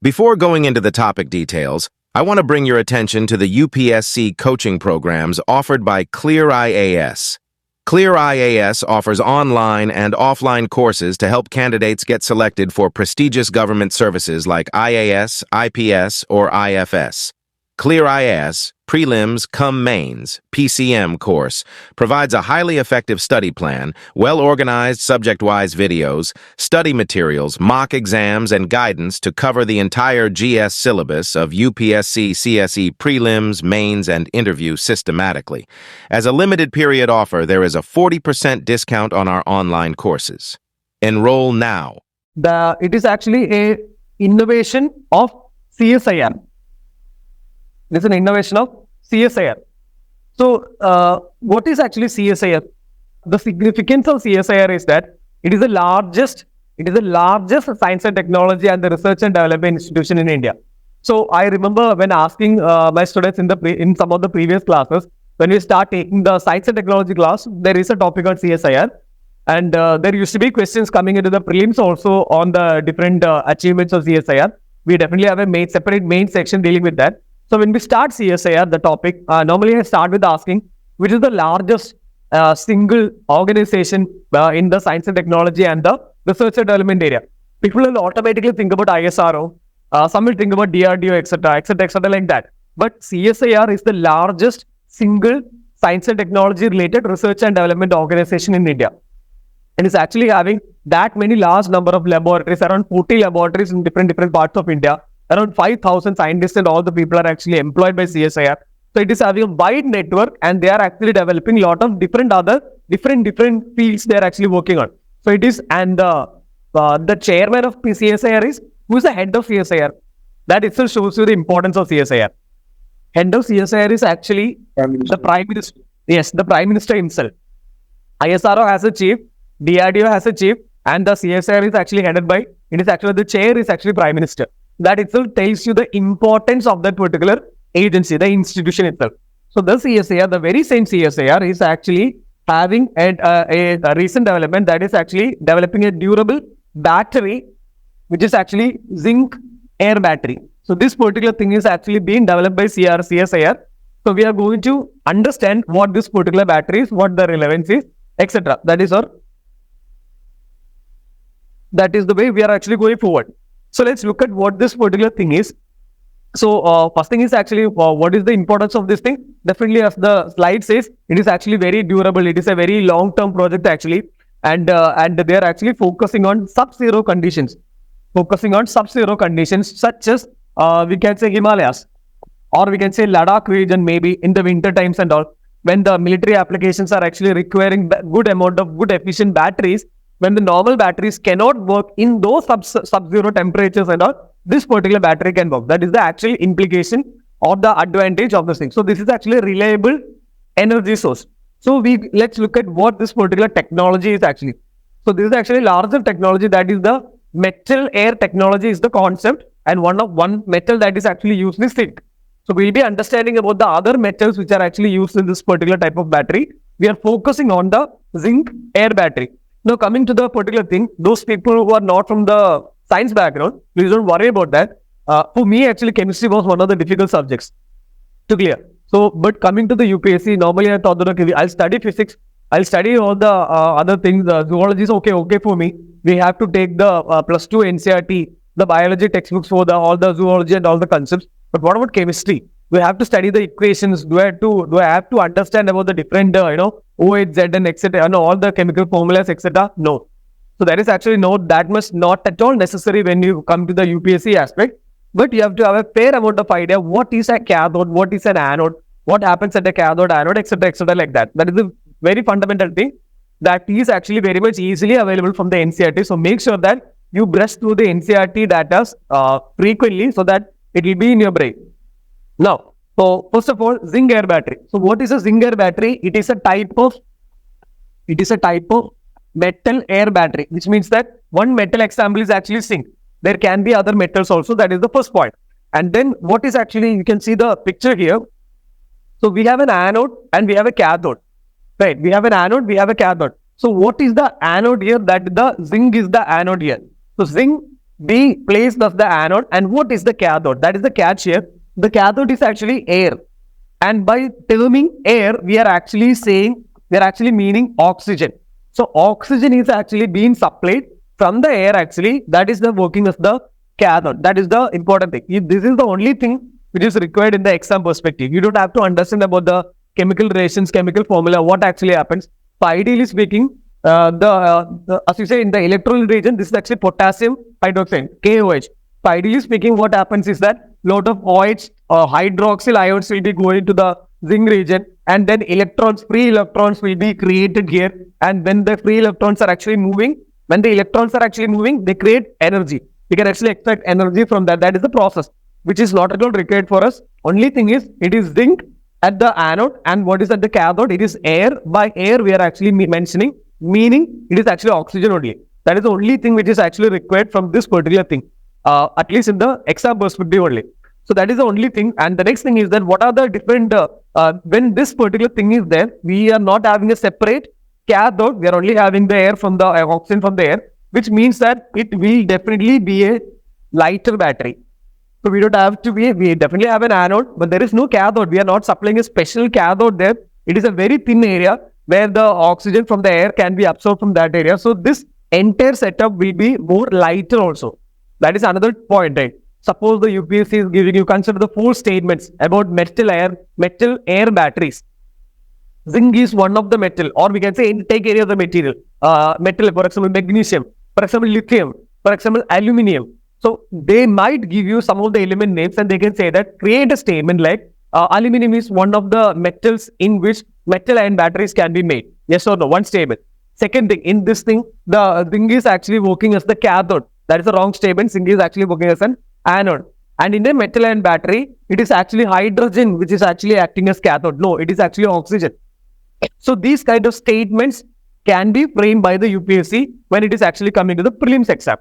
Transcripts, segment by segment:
Before going into the topic details, I want to bring your attention to the UPSC coaching programs offered by ClearIAS. ClearIAS offers online and offline courses to help candidates get selected for prestigious government services like IAS, IPS, or IFS. ClearIAS, Prelims cum Mains, PCM course, provides a highly effective study plan, well-organized subject-wise videos, study materials, mock exams, and guidance to cover the entire GS syllabus of UPSC CSE Prelims, Mains, and Interview systematically. As a limited period offer, there is a 40% discount on our online courses. Enroll now. It is actually a innovation of CSIR. It's an innovation of CSIR. So, what is actually CSIR? The significance of CSIR is that it is the largest science and technology and the research and development institution in India. So, I remember when asking my students in some of the previous classes, when we start taking the science and technology class, there is a topic on CSIR, and there used to be questions coming into the prelims also on the different achievements of CSIR. We definitely have a separate main section dealing with that. So when we start CSIR, the topic, normally I start with asking, which is the largest single organization in the science and technology and the research and development area. People will automatically think about ISRO, some will think about DRDO, etc., like that. But CSIR is the largest single science and technology related research and development organization in India. And it's actually having that many large number of laboratories, around 40 laboratories in different parts of India. Around 5,000 scientists and all the people are actually employed by CSIR. So it is having a wide network, and they are actually developing a lot of different fields they are actually working on. So it is, and the chairman of CSIR is, who is the head of CSIR? That itself shows you the importance of CSIR. Head of CSIR is actually the Prime Minister. Yes, the Prime Minister himself. ISRO has a chief, DRDO has a chief, and the CSIR is actually headed by, the chair is actually Prime Minister. That itself tells you the importance of that particular agency, the institution itself. So the CSIR, the very same CSIR, is actually having a recent development, that is actually developing a durable battery, which is actually zinc-air battery. So this particular thing is actually being developed by CSIR. So we are going to understand what this particular battery is, what the relevance is, etc. That is the way we are actually going forward. So let's look at what this particular thing is. So first thing is actually what is the importance of this thing? Definitely, as the slide says, it is actually very durable. It is a very long-term project actually, and they are actually focusing on sub-zero conditions. Such as we can say Himalayas, or we can say Ladakh region, maybe in the winter times and all, when the military applications are actually requiring good amount of good efficient batteries. When the normal batteries cannot work in those sub-zero temperatures and all, this particular battery can work. That is the actual implication or the advantage of this thing. So this is actually a reliable energy source. So let's look at what this particular technology is actually. So this is actually larger technology, that is the metal air technology is the concept, and one metal that is actually used is zinc. So we'll be understanding about the other metals which are actually used in this particular type of battery. We are focusing on the zinc air battery. Now, coming to the particular thing, those people who are not from the science background, please don't worry about that. For me, actually, chemistry was one of the difficult subjects to clear. So, but coming to the UPSC, normally I thought that, okay, I'll study physics, I'll study all the other things. Zoology is okay for me. We have to take the +2 NCERT, the biology textbooks for all the zoology and all the concepts. But what about chemistry? We have to study the equations. Do I have to understand about the different, OH, Z and etc., all the chemical formulas, etc.? No. So that is actually that much not at all necessary when you come to the UPSC aspect. But you have to have a fair amount of idea what is a cathode, what is an anode, what happens at a cathode, anode, etc., like that. That is a very fundamental thing that is actually very much easily available from the NCERT. So make sure that you brush through the NCERT data frequently so that it will be in your brain. Now, so first of all, zinc-air battery. So what is a zinc-air battery? It is a type of metal air battery, which means that one metal example is actually zinc. There can be other metals also. That is the first point. And then what is actually, you can see the picture here. So we have an anode and we have a cathode. Right? We have an anode, we have a cathode. So what is the anode here? That the zinc is the anode here. So zinc be placed as the anode. And what is the cathode? That is the catch here. The cathode is actually air. And by terming air, we are actually meaning oxygen. So oxygen is actually being supplied from the air actually. That is the working as the cathode. That is the important thing. This is the only thing which is required in the exam perspective. You don't have to understand about the chemical reactions, chemical formula, what actually happens. So ideally speaking, as you say in the electrolyte region, this is actually potassium hydroxide, KOH. So ideally speaking, what happens is that lot of OH or hydroxyl ions will be going to the zinc region, and then free electrons will be created here. And when the free electrons are actually moving, they create energy. We can actually extract energy from that. That is the process, which is not at all required for us. Only thing is, it is zinc at the anode, and what is at the cathode? It is air. By air, we are actually mentioning, meaning it is actually oxygen only. That is the only thing which is actually required from this particular thing, at least in the exam perspective only. So that is the only thing. And the next thing is that what are the different, when this particular thing is there, we are not having a separate cathode. We are only having the air from the oxygen from the air, which means that it will definitely be a lighter battery. So we definitely have an anode, but there is no cathode. We are not supplying a special cathode there. It is a very thin area where the oxygen from the air can be absorbed from that area. So this entire setup will be more lighter also. That is another point, right? Suppose the UPSC is giving you, consider the 4 statements about metal air batteries. Zinc is one of the metal, or we can say take area of the material. Metal, for example, magnesium, for example, lithium, for example, aluminium. So they might give you some of the element names, and they can say that, create a statement like aluminum is one of the metals in which metal ion batteries can be made. Yes or no? One statement. Second thing, in this thing, the zinc is actually working as the cathode. That is the wrong statement. Zinc is actually working as an anode. And in a metal ion battery, it is actually hydrogen which is actually acting as cathode. No, it is actually oxygen. So these kind of statements can be framed by the UPSC when it is actually coming to the prelims exam.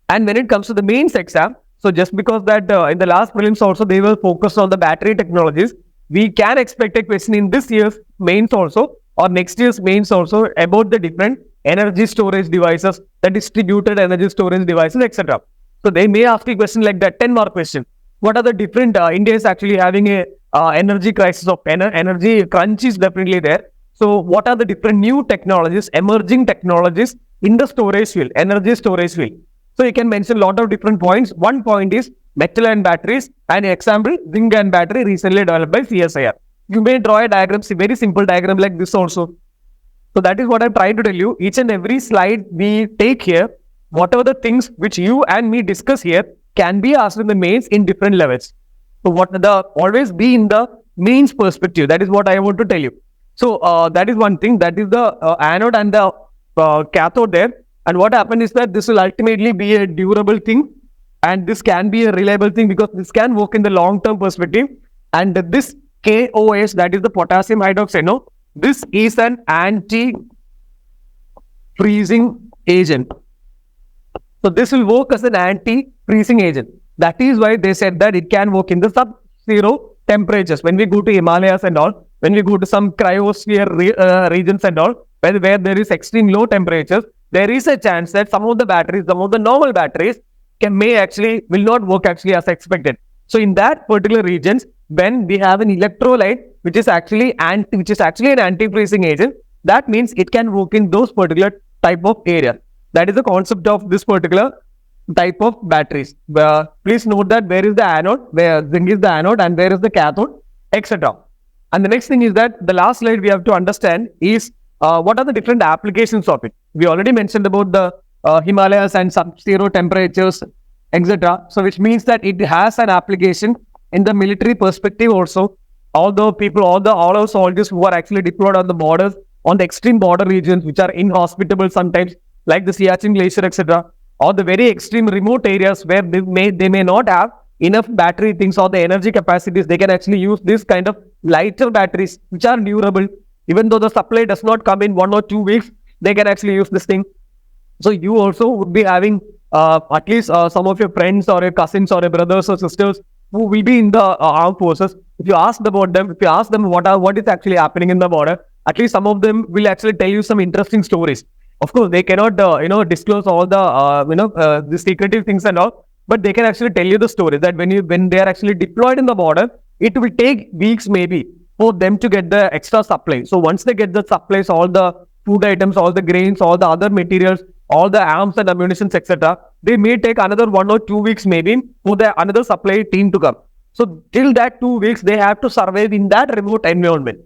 And when it comes to the mains exam, so just because that in the last prelims also they were focused on the battery technologies, we can expect a question in this year's mains also, or next year's mains also, about the different energy storage devices, the distributed energy storage devices, etc. So they may ask a question like that, 10-mark question. What are the different, India is actually having a energy crisis of energy crunch is definitely there. So what are the different new technologies, emerging technologies in the storage field, energy storage field? So you can mention a lot of different points. One point is metal ion batteries, and example, zinc ion battery recently developed by CSIR. You may draw a diagram, a very simple diagram like this also. So that is what I'm trying to tell you. Each and every slide we take here, whatever the things which you and me discuss here can be asked in the mains in different levels. So always be in the mains perspective. That is what I want to tell you. So that is one thing. That is the anode and the cathode there. And what happened is that this will ultimately be a durable thing, and this can be a reliable thing because this can work in the long-term perspective. And this KOH, that is the potassium hydroxide, no, this is an anti-freezing agent. So this will work as an anti-freezing agent. That is why they said that it can work in the sub-zero temperatures. When we go to Himalayas and all, when we go to some cryosphere regions and all, where there is extreme low temperatures, there is a chance that some of the normal batteries will not work actually as expected. So in that particular regions, when we have an electrolyte, which is actually an anti-freezing agent, that means it can work in those particular type of area. That is the concept of this particular type of batteries. Please note that where is the anode, where zinc is the anode, and where is the cathode, etc. And the next thing is that the last slide we have to understand is what are the different applications of it. We already mentioned about the Himalayas and sub-zero temperatures, etc. So which means that it has an application in the military perspective also. All our soldiers who are actually deployed on the borders, on the extreme border regions, which are inhospitable sometimes, like the Siachen Glacier, etc., or the very extreme remote areas where they may not have enough battery things or the energy capacities, they can actually use this kind of lighter batteries, which are durable. Even though the supply does not come in 1 or 2 weeks, they can actually use this thing. So you also would be having at least some of your friends or your cousins or your brothers or sisters who will be in the armed forces. If you ask about them, what is actually happening in the border, at least some of them will actually tell you some interesting stories. Of course, they cannot, disclose all the secretive things and all, but they can actually tell you the story that when they are actually deployed in the border, it will take weeks maybe for them to get the extra supply. So once they get the supplies, all the food items, all the grains, all the other materials, all the arms and ammunitions, etc., they may take another 1 or 2 weeks maybe for the another supply team to come. So till that 2 weeks, they have to survive in that remote environment.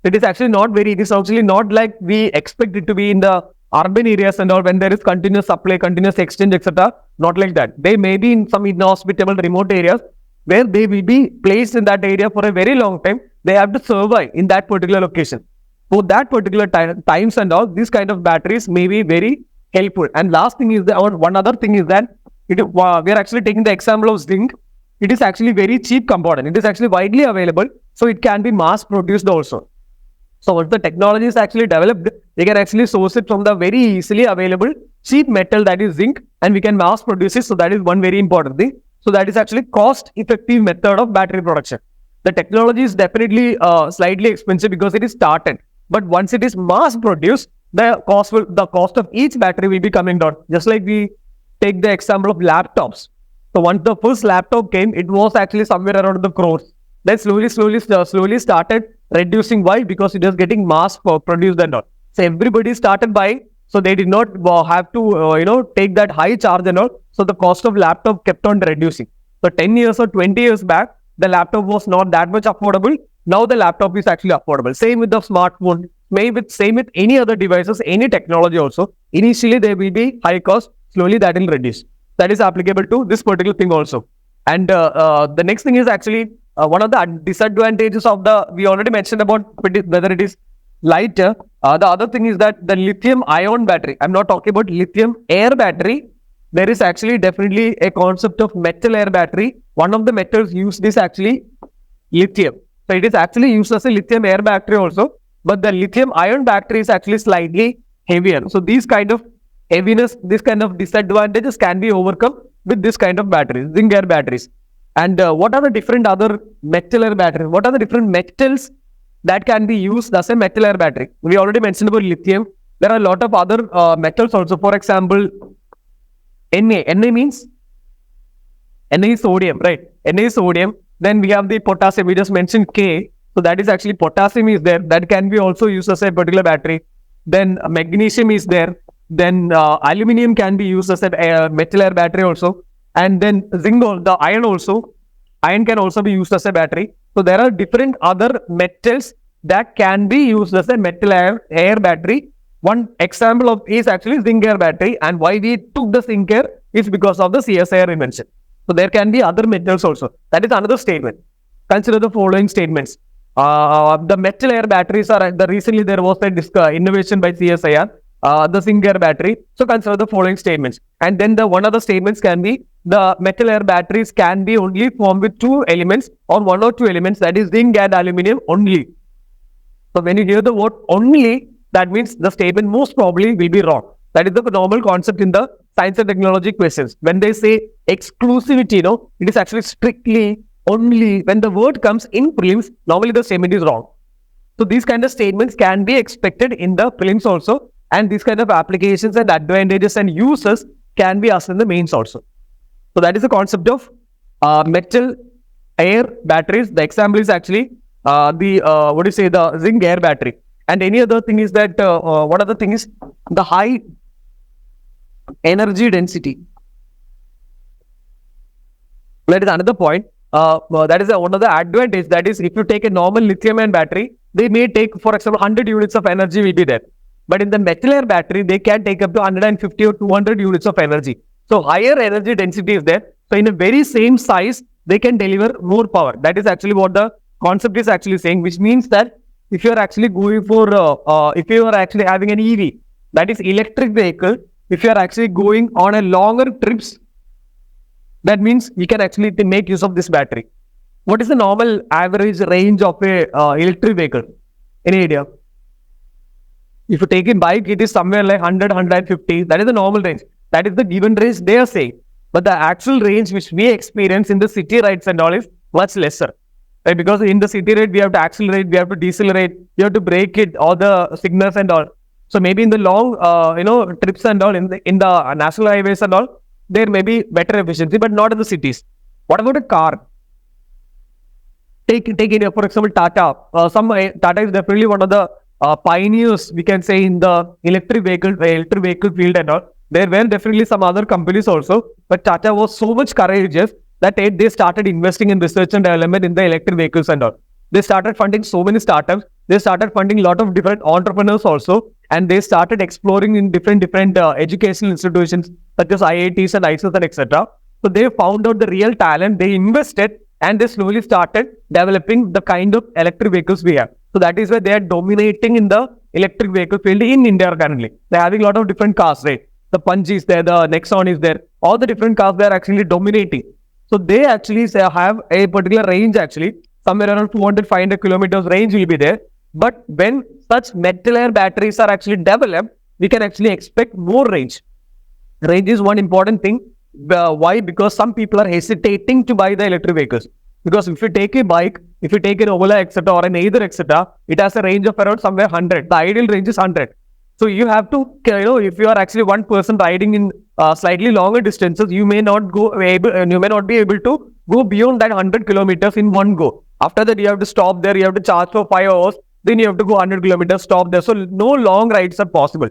It is actually not very, it is actually not like we expect it to be in the urban areas and all when there is continuous supply, continuous exchange, etc. Not like that. They may be in some inhospitable remote areas where they will be placed in that area for a very long time. They have to survive in that particular location. For that particular times and all, these kind of batteries may be very helpful. And last thing is that, or one other thing is that we are actually taking the example of zinc. It is actually very cheap component. It is actually widely available, so it can be mass produced also. So once the technology is actually developed, they can actually source it from the very easily available cheap metal, that is zinc, and we can mass produce it. So that is one very important thing. So that is actually cost-effective method of battery production. The technology is definitely slightly expensive because it is started, but once it is mass produced, the cost of each battery will be coming down. Just like we take the example of laptops. So once the first laptop came, it was actually somewhere around the crores. Then slowly started reducing. Why? Because it was getting mass produced and all. So everybody started buying. So they did not have to take that high charge and all. So the cost of laptop kept on reducing. So 10 years or 20 years back, the laptop was not that much affordable. Now the laptop is actually affordable. Same with the smartphone. Same with any other devices, any technology also. Initially there will be high cost. Slowly that will reduce. That is applicable to this particular thing also. And the next thing is actually one of the disadvantages of we already mentioned about whether it is lighter. The other thing is that the lithium ion battery, I'm not talking about lithium air battery. There is actually definitely a concept of metal air battery. One of the metals used is actually lithium. So it is actually used as a lithium air battery also, but the lithium ion battery is actually slightly heavier. So these kind of heaviness, this kind of disadvantages can be overcome with this kind of batteries, zinc air batteries. And what are the different other metal air batteries? What are the different metals that can be used as a metal air battery? We already mentioned about lithium. There are a lot of other metals also. For example, Na. Na means Na is sodium, right? Na is sodium. Then we have the potassium. We just mentioned K. So that is actually potassium is there. That can be also used as a particular battery. Then magnesium is there. Then aluminium can be used as a metal air battery also. And then zinc, the iron also. Iron can also be used as a battery. So there are different other metals that can be used as a metal air battery. One example of is actually zinc air battery. And why we took the zinc air is because of the CSIR invention. So there can be other metals also. That is another statement. Consider the following statements. The metal air batteries are, recently there was a innovation by CSIR, the zinc air battery. So consider the following statements. And then the one other statements can be the metal air batteries can be only formed with two elements or one or two elements, that is zinc and aluminium only. So when you hear the word only, that means the statement most probably will be wrong. That is the normal concept in the science and technology questions. When they say exclusivity, it is actually strictly only. When the word comes in prelims, normally the statement is wrong. So these kind of statements can be expected in the prelims also, and these kind of applications and advantages and uses can be asked in the mains also. So that is the concept of metal air batteries. The example is actually the zinc air battery. And any other thing is that what other thing is the high energy density. That is another point. That is one of the advantages. That is, if you take a normal lithium ion battery, they may take, for example, 100 units of energy will be there. But in the metal air battery, they can take up to 150 or 200 units of energy. So higher energy density is there. So in a very same size, they can deliver more power. That is actually what the concept is actually saying, which means that if you are actually going for, if you are actually having an EV, that is electric vehicle, if you are actually going on a longer trips, that means you can actually make use of this battery. What is the normal average range of a electric vehicle? Any idea? If you take a bike, it is somewhere like 100, 150. That is the normal range. That is the given range they are saying. But the actual range which we experience in the city rides and all is much lesser. Right? Because in the city ride, we have to accelerate, we have to decelerate, we have to brake it, all the signals and all. So maybe in the long, trips and all, in the national highways and all, there may be better efficiency, but not in the cities. What about a car? Take it, for example, Tata. Tata is definitely one of the pioneers, we can say, in the electric vehicle field and all. There were definitely some other companies also, but Tata was so much courageous that they started investing in research and development in the electric vehicles and all. They started funding so many startups. They started funding a lot of different entrepreneurs also, and they started exploring in different educational institutions such as IITs and ISIS and etc. So they found out the real talent. They invested, and they slowly started developing the kind of electric vehicles we have. So that is why they are dominating in the electric vehicle field in India currently. They're having a lot of different cars, right? The Punch is there, the Nexon is there. All the different cars, they are actually dominating. So they actually have a particular range actually. Somewhere around 200, 500 kilometers range will be there. But when such metal air batteries are actually developed, we can actually expect more range. Range is one important thing. Why? Because some people are hesitating to buy the electric vehicles. Because if you take a bike, if you take an Ola, etc., or an Either, etc., it has a range of around somewhere 100. The ideal range is 100. So you have to, if you are actually one person riding in slightly longer distances, you may not be able to go beyond that 100 kilometers in one go. After that, you have to stop there. You have to charge for 5 hours. Then you have to go 100 kilometers, stop there. So no long rides are possible,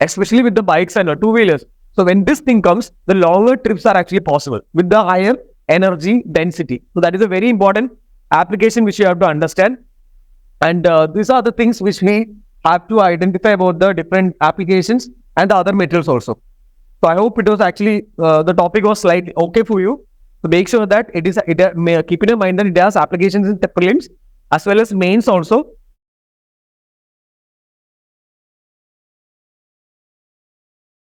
especially with the bikes and two-wheelers. So when this thing comes, the longer trips are actually possible with the higher energy density. So that is a very important application which you have to understand. And these are the things which we have to identify about the different applications and the other materials also. So I hope it was actually, the topic was slightly okay for you. So make sure that keep in your mind that it has applications in the prelims as well as mains also.